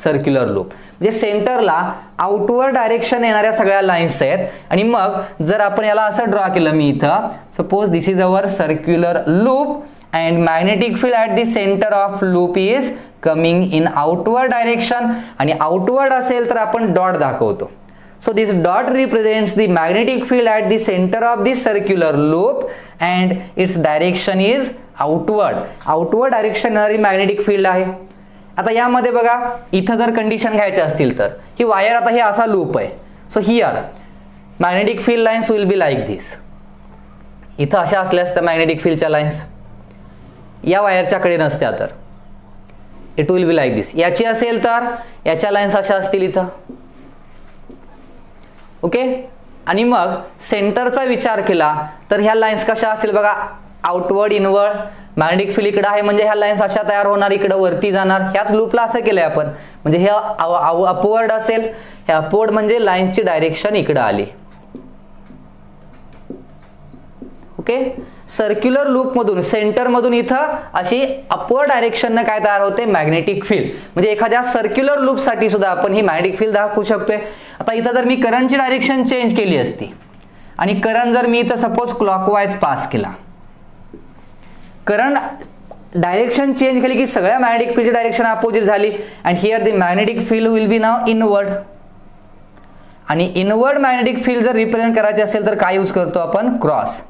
circular loop. म्हणजे सेंटरला आउटवर्ड डायरेक्शन येणाऱ्या सगळ्या लाईन्स आहेत आणि मग जर आपण याला असं ड्रॉ केलं मी इथं, suppose this is our circular loop and magnetic field at the center of loop is coming in outward direction आणि outward असेल तर आपण डॉट दाखवतो. So this dot represents the magnetic field at the center of the circular loop and its direction is outward. Outward direction येणारी magnetic field आहे. आता यामध्ये बघा इथं जर कंडिशन घ्यायची असतील तर ही वायर आता हे असा लूप आहे. So here magnetic field lines will be like this. इथं अशा असल्या असत्या magnetic fieldच्या लाईन्स, या वायरच्याकडे नसत्या तर इट विल बी लाईक दिस. याची असेल तर याच्या लाईन्स अशा असतील इथं. ओके. आणि मग सेंटरचा विचार केला तर ह्या लाईन्स कशा असतील बघा, आउटवर्ड इनवर्ड. मॅग्नेटिक फील्ड इकडे आहे म्हणजे ह्या लाईन्स अशा तयार होणार, इकडे वरती जाणार. ह्याच लूपला असं केलंय आपण, म्हणजे हे अपवर्ड असेल, हे अपवर्ड म्हणजे लाईन्सची डायरेक्शन इकडे आली. ओके. सर्क्युलर लूप मधून सेंटर मधून इथं अशी अपवर्ड डायरेक्शन काय तयार होते, मॅग्नेटिक फील्ड. म्हणजे एखाद्या सर्क्युलर लूप साठी सुद्धा आपण ही मॅग्नेटिक फील्ड दाखवू शकतोय. आता इथं जर मी करंटची डायरेक्शन चेंज केली असती आणि करंट जर मी इथं सपोज क्लॉकवाईज पास केला, करंट डायरेक्शन चेंज केली की सगळ्या मॅग्नेटिक फील्डची डायरेक्शन अपोजिट झाली and here the magnetic field will B now inward. आणि इनवर्ड मॅग्नेटिक फील्ड जर रिप्रेझेंट करायचे असेल तर काय यूज करतो आपण, cross.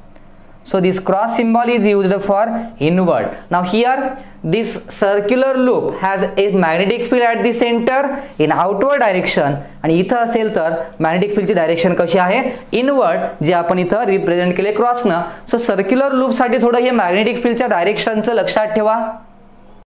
So this cross symbol is used for inward. Now here this circular loop has a magnetic field at the center in outward direction आणि इथं असेल तर magnetic field ची डायरेक्शन कशी आहे, इनवर्ड, जे आपण इथं रिप्रेझेंट केले क्रॉसनं. सो सर्क्युलर लूप साठी थोडं हे मॅग्नेटिक फील्डच्या डायरेक्शनचं लक्षात ठेवा.